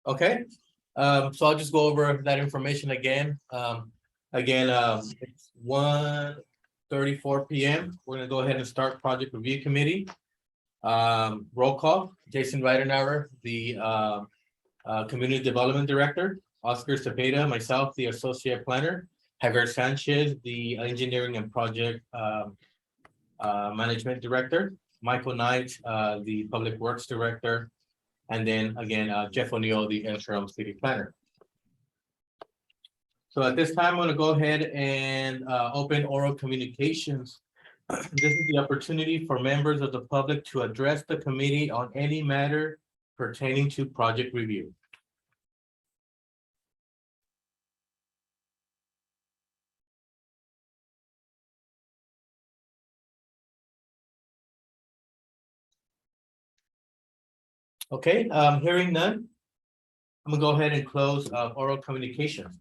Okay, so I'll just go over that information again. It's 1:34 p.m. We're gonna go ahead and start project review committee. Roll call, Jason Reidenauer, the community development director, Oscar Cepeda, myself, the associate planner, Javier Sanchez, the engineering and project management director, Michael Knight, the public works director, and then again, Jeff O'Neill, the interim city planner. So at this time, I'm going to go ahead and open oral communications. This is the opportunity for members of the public to address the committee on any matter pertaining to project review. Okay, hearing none, I'm gonna go ahead and close oral communications.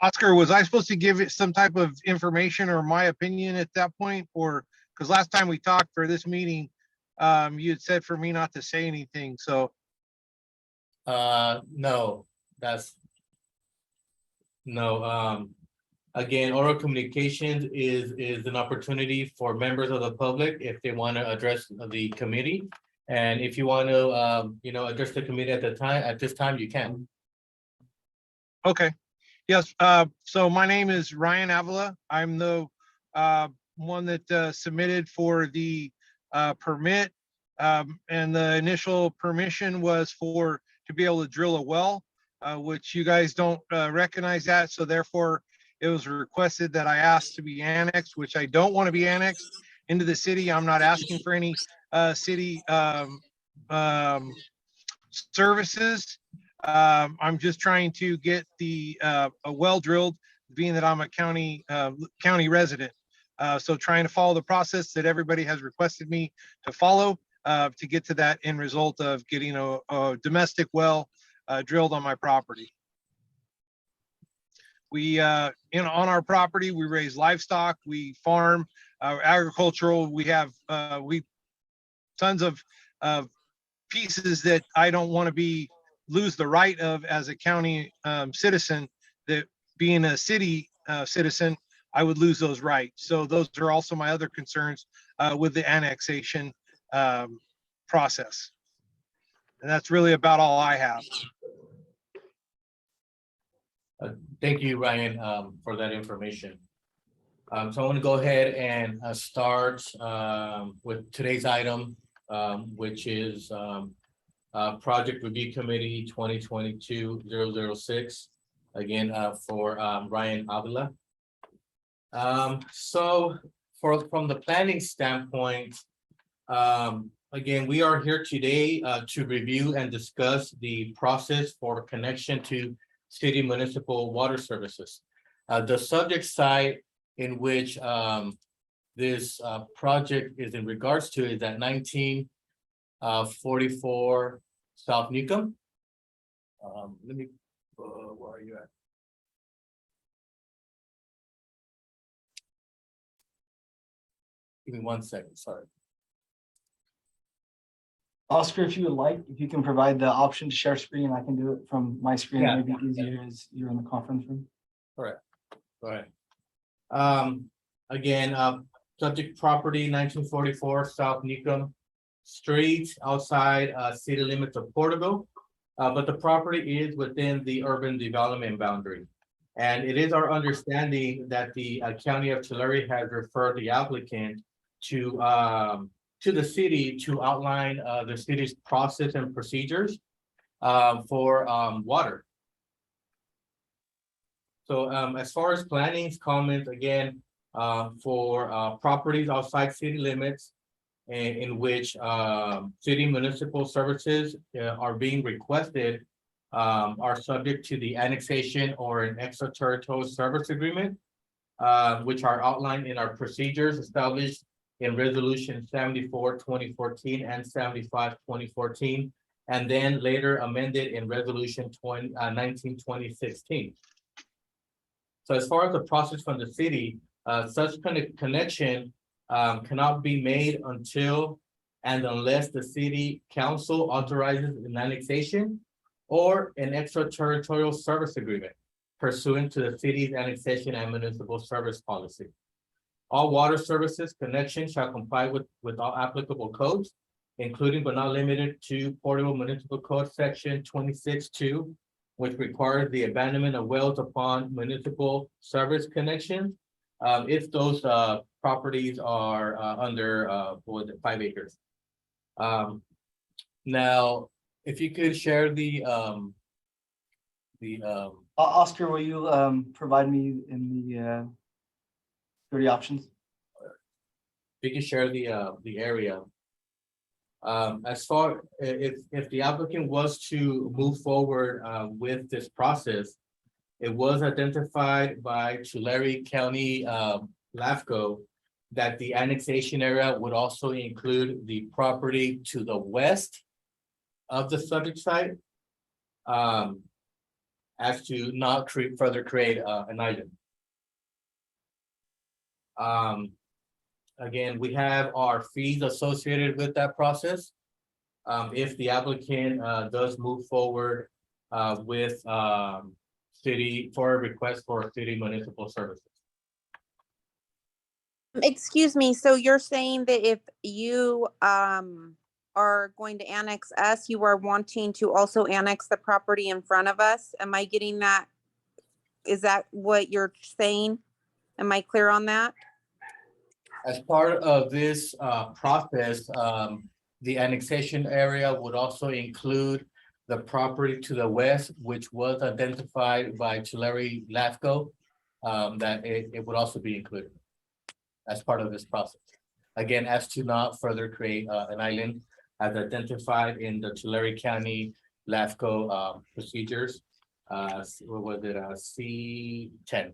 Oscar, was I supposed to give it some type of information or my opinion at that point? Or, because last time we talked for this meeting, you had said for me not to say anything, so. No, again, oral communications is an opportunity for members of the public if they want to address the committee. And if you want to, address the committee at this time, you can. Okay, yes, so my name is Ryan Avila. I'm the one that submitted for the permit. And the initial permission was to be able to drill a well, which you guys don't recognize that. So therefore, it was requested that I asked to be annexed, which I don't want to be annexed into the city. I'm not asking for any city services. I'm just trying to get a well drilled, being that I'm a county resident. So trying to follow the process that everybody has requested me to follow to get to that end result of getting a domestic well drilled on my property. We, on our property, we raise livestock, we farm, agricultural. We have tons of pieces that I don't want to lose the right of as a county citizen. That being a city citizen, I would lose those rights. So those are also my other concerns with the annexation process. And that's really about all I have. Thank you, Ryan, for that information. So I want to go ahead and start with today's item, which is Project Review Committee 2022-006, again, for Ryan Avila. So from the planning standpoint, again, we are here today to review and discuss the process for connection to city municipal water services. The subject site in which this project is in regards to is at 1944 South Newcomb. Let me, where are you at? Give me 1 second, sorry. Oscar, if you would like, if you can provide the option to share screen, I can do it from my screen. Yeah. Maybe easier as you're in the conference room. Correct. Go ahead. Again, subject property 1944 South Newcomb Street, outside city limits of Porterville, but the property is within the urban development boundary. And it is our understanding that the County of Tulare has referred the applicant to the city to outline the city's process and procedures for water. So as far as planning's comments, again, for properties outside city limits in which city municipal services are being requested are subject to the annexation or an extraterritorial service agreement, which are outlined in our procedures established in Resolution 74-2014 and 75-2014, and then later amended in Resolution 19-2016. So as far as the process from the city, such kind of connection cannot be made until and unless the city council authorizes an annexation or an extraterritorial service agreement pursuant to the city's annexation and municipal service policy. All water services connections shall comply with all applicable codes, including but not limited to Porterville Municipal Code Section 26(2), which requires the abandonment of wells upon municipal service connection. If those properties are under 5 acres. Now, if you could share the Oscar, will you provide me in the 30 options? you can share the area. As far if the applicant was to move forward with this process, it was identified by Tulare County LAFCO that the annexation area would also include the property to the west of the subject site, as to not further create an island. Again, we have our fees associated with that process. If the applicant does move forward with city for a request for city municipal services. Excuse me, so you're saying that if you are going to annex us, you are wanting to also annex the property in front of us? Am I getting that? Is that what you're saying? Am I clear on that? As part of this process, the annexation area would also include the property to the west, which was identified by Tulare LAFCO, that it would also be included as part of this process. Again, as to not further create an island as identified in the Tulare County LAFCO procedures. What was it, C10?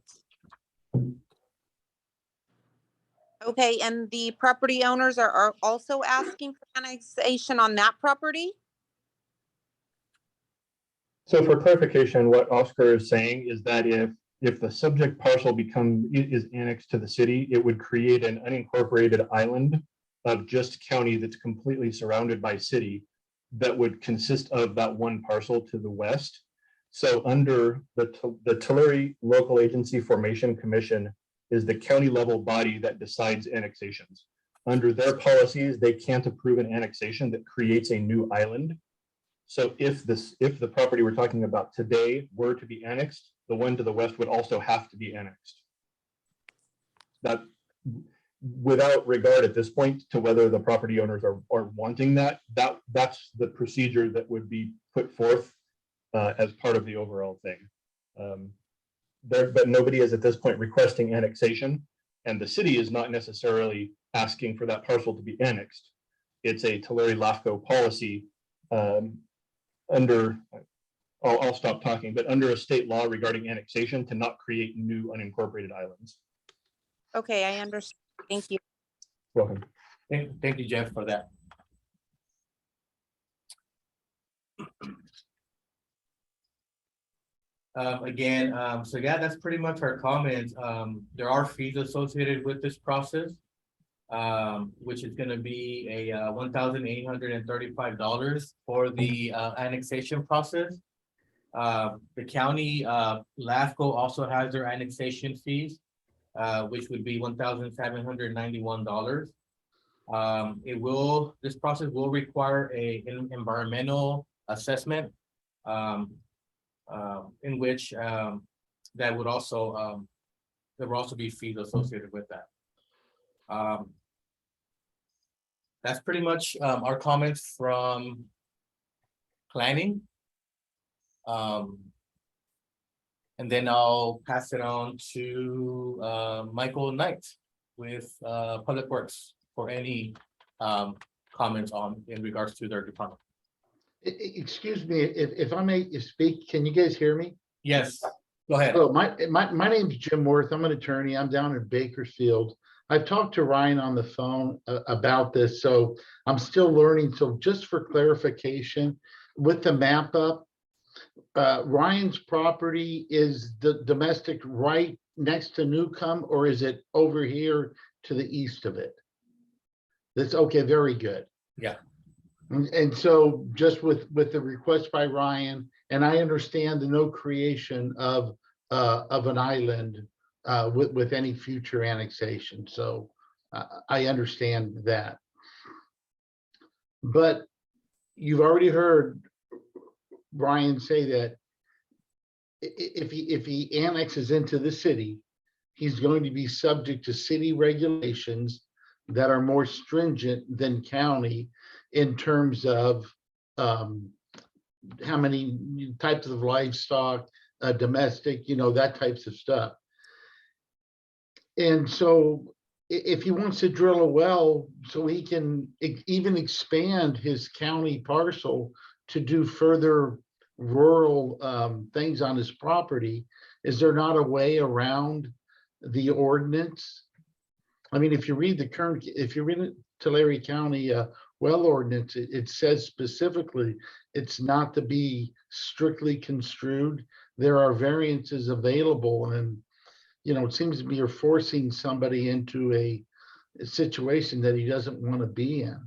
Okay, and the property owners are also asking for annexation on that property? So for clarification, what Oscar is saying is that if the subject parcel is annexed to the city, it would create an unincorporated island of just county that's completely surrounded by city that would consist of that one parcel to the west. So under the Tulare Local Agency Formation Commission is the county level body that decides annexations. Under their policies, they can't approve an annexation that creates a new island. So if the property we're talking about today were to be annexed, the one to the west would also have to be annexed. That, without regard at this point to whether the property owners are wanting that's the procedure that would be put forth as part of the overall thing. But nobody is at this point requesting annexation, and the city is not necessarily asking for that parcel to be annexed. It's a Tulare LAFCO policy under, I'll stop talking, but under a state law regarding annexation to not create new unincorporated islands. Okay, I understand. Thank you. Welcome. Thank you, Jeff, for that. Again, so yeah, that's pretty much our comments. There are fees associated with this process, which is going to be a $1,835 for the annexation process. The county LAFCO also has their annexation fees, which would be $1,791. This process will require an environmental assessment, in which that would also there will also be fees associated with that. That's pretty much our comments from planning. And then I'll pass it on to Michael Knight with Public Works for any comments in regards to their department. Excuse me, if I may speak, can you guys hear me? Yes, go ahead. Hello, my name's Jim Worth. I'm an attorney. I'm down in Bakersfield. I've talked to Ryan on the phone about this, so I'm still learning. So just for clarification, with the map up, Ryan's property is the domestic right next to Newcomb, or is it over here to the east of it? That's okay, very good. Yeah. And so just with the request by Ryan, and I understand the no creation of an island with any future annexation. So I understand that. But you've already heard Ryan say that if he annexes into the city, he's going to be subject to city regulations that are more stringent than county in terms of how many types of livestock, domestic, that types of stuff. And so if he wants to drill a well so he can even expand his county parcel to do further rural things on his property, is there not a way around the ordinance? I mean, if you read the Tulare County well ordinance, it says specifically it's not to be strictly construed. There are variances available, and it seems to be you're forcing somebody into a situation that he doesn't want to be in.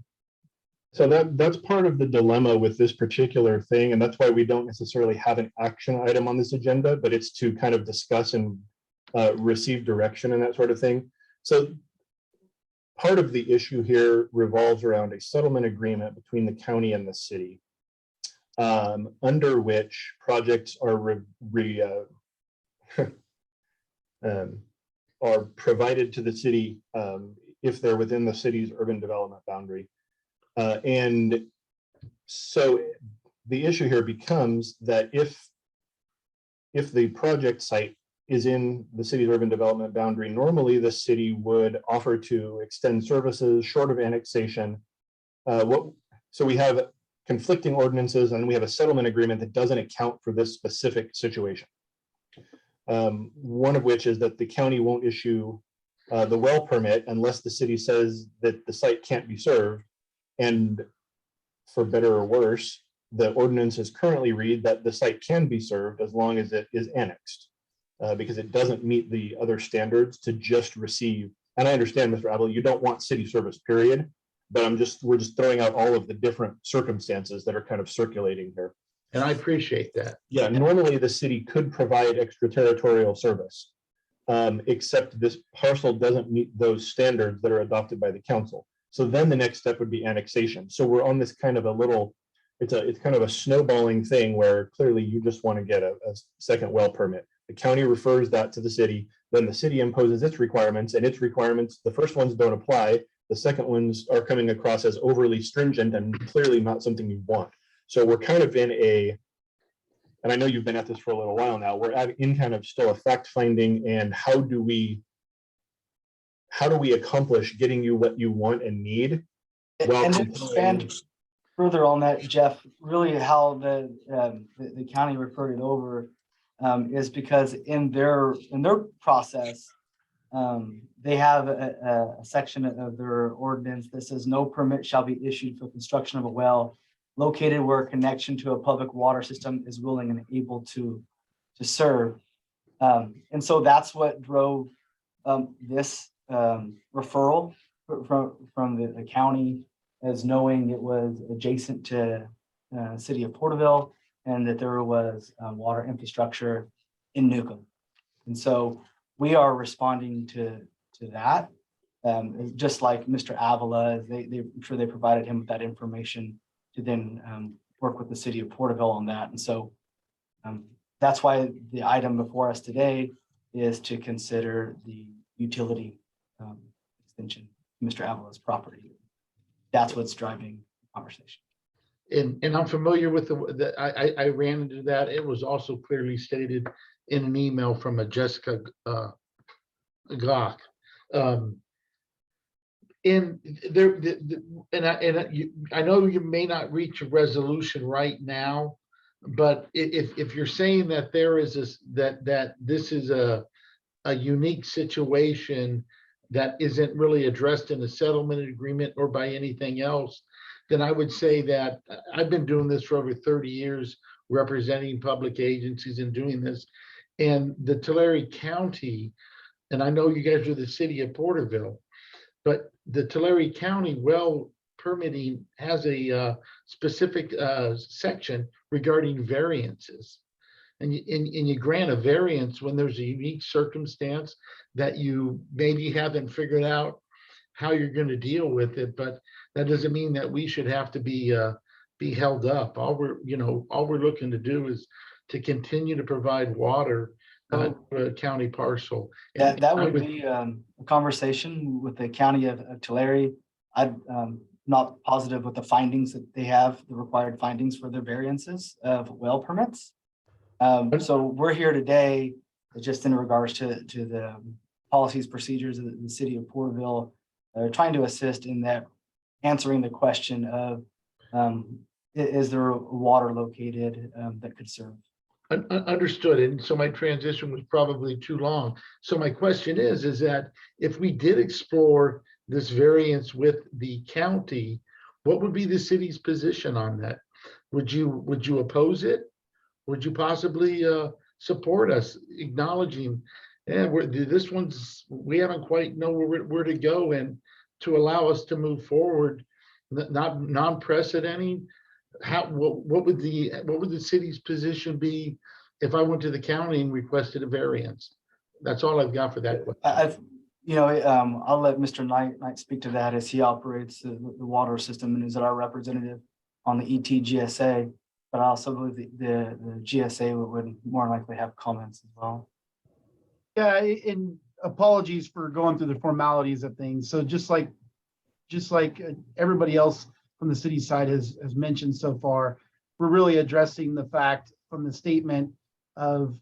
So that's part of the dilemma with this particular thing, and that's why we don't necessarily have an action item on this agenda, but it's to kind of discuss and receive direction and that sort of thing. So part of the issue here revolves around a settlement agreement between the county and the city, under which projects are are provided to the city if they're within the city's urban development boundary. And so the issue here becomes that if the project site is in the city's urban development boundary, normally the city would offer to extend services short of annexation. So we have conflicting ordinances, and we have a settlement agreement that doesn't account for this specific situation. One of which is that the county won't issue the well permit unless the city says that the site can't be served. And for better or worse, the ordinances currently read that the site can be served as long as it is annexed, because it doesn't meet the other standards to just receive. And I understand, Mr. Abel, you don't want city service, period, but we're just throwing out all of the different circumstances that are kind of circulating here. And I appreciate that. Yeah, normally the city could provide extraterritorial service, except this parcel doesn't meet those standards that are adopted by the council. So then the next step would be annexation. So we're on this kind of it's kind of a snowballing thing where clearly you just want to get a second well permit. The county refers that to the city, then the city imposes its requirements, and its requirements, the first ones don't apply. The second ones are coming across as overly stringent and clearly not something you want. So we're kind of in and I know you've been at this for a little while now, we're in kind of still a fact finding, and how do we accomplish getting you what you want and need? Well, And to expand further on that, Jeff, really how the county referred it over is because in their process, they have a section of their ordinance that says no permit shall be issued for construction of a well located where a connection to a public water system is willing and able to serve. And so that's what drove this referral from the county, as knowing it was adjacent to city of Porterville and that there was water infrastructure in Newcomb. And so we are responding to that, just like Mr. Avila, I'm sure they provided him with that information to then work with the city of Porterville on that. And so that's why the item before us today is to consider the utility extension to Mr. Avila's property. That's what's driving the conversation. And I'm familiar with I ran into that. It was also clearly stated in an email from a Jessica Glock. I know you may not reach a resolution right now, but if you're saying that there is that this is a unique situation that isn't really addressed in a settlement agreement or by anything else, then I would say that I've been doing this for over 30 years, representing public agencies and doing this. And the Tulare County, and I know you guys are the city of Porterville, but the Tulare County well permitting has a specific section regarding variances. And you grant a variance when there's a unique circumstance that you maybe haven't figured out how you're going to deal with it, but that doesn't mean that we should have to be held up. All we're looking to do is to continue to provide water to a county parcel. That would be a conversation with the county of Tulare. I'm not positive with the findings that they have, the required findings for their variances of well permits. So we're here today just in regards to the policies, procedures of the city of Porterville, trying to assist in that, answering the question of is there water located that could serve? Understood. And so my transition was probably too long. So my question is that if we did explore this variance with the county, what would be the city's position on that? Would you oppose it? Would you possibly support us acknowledging, we haven't quite know where to go, and to allow us to move forward, not non-precedenting? What would the city's position be if I went to the county and requested a variance? That's all I've got for that question. I'll let Mr. Knight speak to that as he operates the water system and is our representative on the ETGSA. But I also believe the GSA would more likely have comments as well. Yeah, and apologies for going through the formalities of things. So just like everybody else from the city side has mentioned so far, we're really addressing the fact from the statement of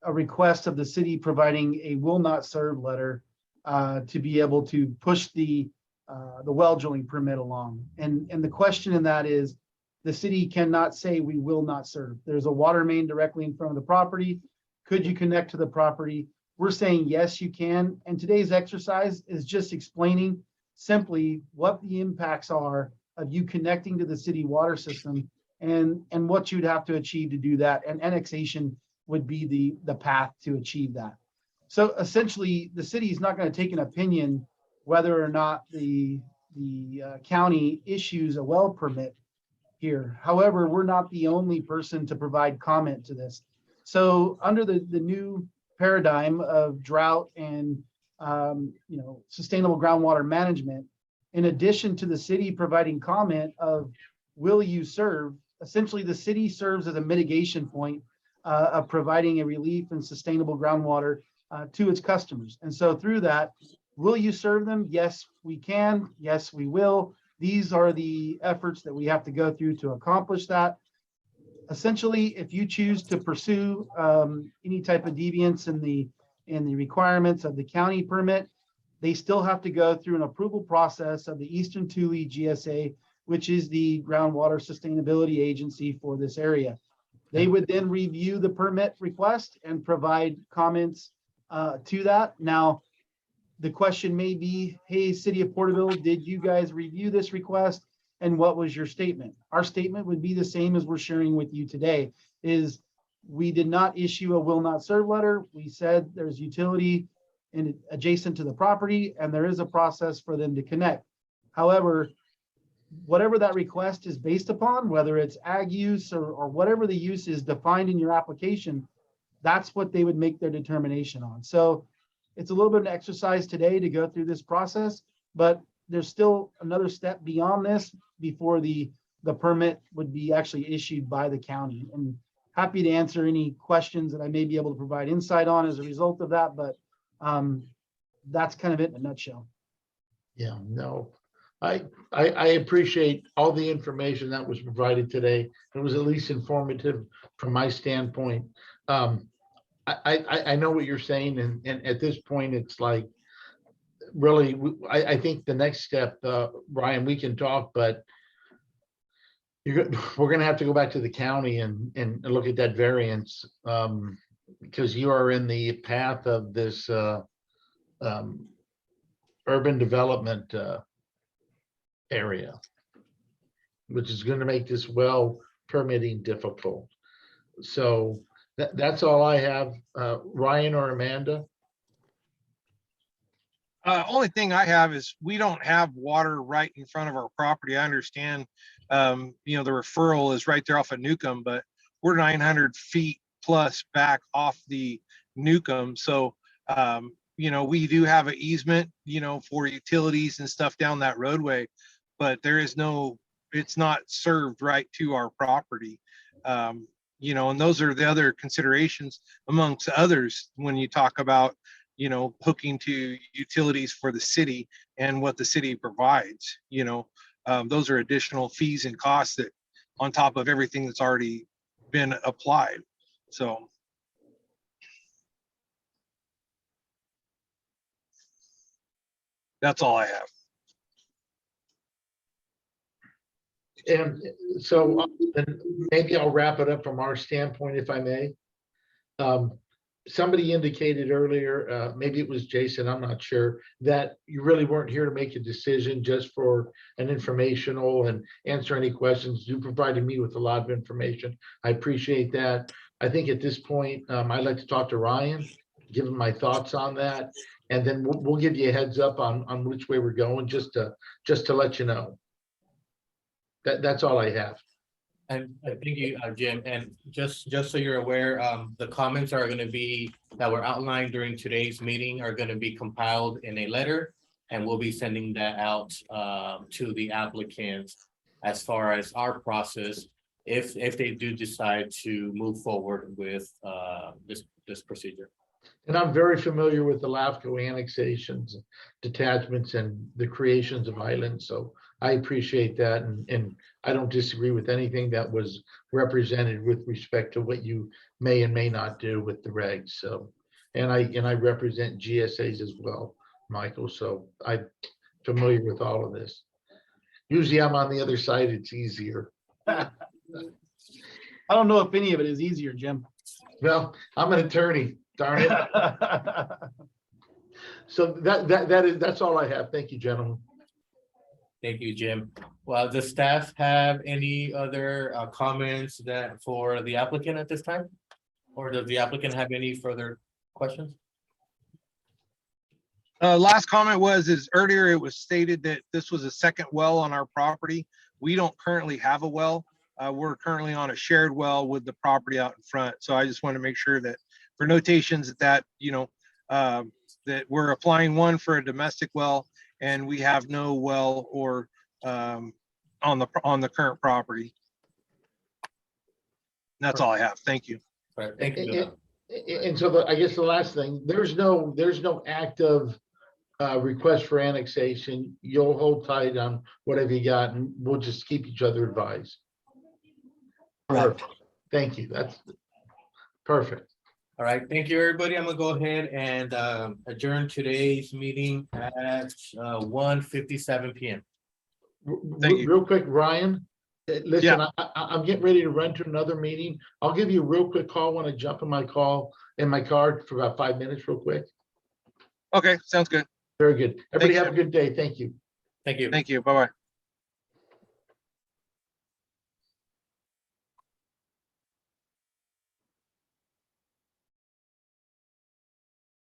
a request of the city providing a will not serve letter to be able to push the well drilling permit along. And the question in that is, the city cannot say we will not serve. There's a water main directly in front of the property. Could you connect to the property? We're saying, yes, you can. And today's exercise is just explaining simply what the impacts are of you connecting to the city water system and what you'd have to achieve to do that. And annexation would be the path to achieve that. So essentially, the city is not going to take an opinion whether or not the county issues a well permit here. However, we're not the only person to provide comment to this. So under the new paradigm of drought and sustainable groundwater management, in addition to the city providing comment of will you serve, essentially the city serves as a mitigation point of providing a relief and sustainable groundwater to its customers. And so through that, will you serve them? Yes, we can. Yes, we will. These are the efforts that we have to go through to accomplish that. Essentially, if you choose to pursue any type of deviance in the requirements of the county permit, they still have to go through an approval process of the Eastern Tule GSA, which is the groundwater sustainability agency for this area. They would then review the permit request and provide comments to that. Now, the question may be, hey, City of Porterville, did you guys review this request? And what was your statement? Our statement would be the same as we're sharing with you today, is we did not issue a will not serve letter. We said there's utility adjacent to the property and there is a process for them to connect. However, whatever that request is based upon, whether it's ag use or whatever the use is defined in your application, that's what they would make their determination on. So it's a little bit of an exercise today to go through this process, but there's still another step beyond this before the permit would be actually issued by the county. And happy to answer any questions that I may be able to provide insight on as a result of that, but that's kind of it in a nutshell. Yeah, no, I appreciate all the information that was provided today. It was at least informative from my standpoint. I know what you're saying, and at this point, it's like, really, I think the next step, Brian, we can talk, but we're going to have to go back to the county and look at that variance, because you are in the path of this urban development area, which is going to make this well permitting difficult. So that's all I have. Ryan or Amanda? Only thing I have is we don't have water right in front of our property. I understand, you know, the referral is right there off of Newcomb, but we're 900 feet plus back off the Newcomb. So, you know, we do have an easement, you know, for utilities and stuff down that roadway, but there is no, it's not served right to our property. You know, and those are the other considerations amongst others when you talk about, you know, hooking to utilities for the city and what the city provides, you know, those are additional fees and costs that on top of everything that's already been applied. So. That's all I have. And so then maybe I'll wrap it up from our standpoint, if I may. Somebody indicated earlier, maybe it was Jason, I'm not sure, that you really weren't here to make a decision, just for an informational and answer any questions. You provided me with a lot of information. I appreciate that. I think at this point, I'd like to talk to Ryan, give him my thoughts on that, and then we'll give you a heads up on which way we're going, just to let you know. That's all I have. And thank you, Jim, and just so you're aware, the comments are gonna be, that were outlined during today's meeting, are gonna be compiled in a letter. And we'll be sending that out to the applicants as far as our process, if they do decide to move forward with this procedure. And I'm very familiar with the LAFCO annexations, detachments, and the creations of islands, so I appreciate that, and I don't disagree with anything that was represented with respect to what you may and may not do with the regs. So, and I represent GSAs as well, Michael, so I'm familiar with all of this. Usually I'm on the other side, it's easier. I don't know if any of it is easier, Jim. Well, I'm an attorney, darn it. So that's all I have. Thank you, gentlemen. Thank you, Jim. Well, does staff have any other comments that for the applicant at this time? Or does the applicant have any further questions? Last comment is earlier it was stated that this was a second well on our property. We don't currently have a well. We're currently on a shared well with the property out in front. So I just want to make sure that for notations that, you know, that we're applying one for a domestic well, and we have no well or on the current property. That's all I have. Thank you. All right, thank you. And so I guess the last thing, there's no active request for annexation. You'll hold tight on whatever you got, and we'll just keep each other advised. Correct. Thank you. That's perfect. All right, thank you, everybody. I'm gonna go ahead and adjourn today's meeting at 1:57 p.m. Thank you. Real quick, Ryan, listen, I'm getting ready to run to another meeting. I'll give you a real quick call when I jump in my car for about 5 minutes, real quick. Okay, sounds good. Very good. Everybody you. have a good day. Thank you. Thank you. Thank you. Bye-bye.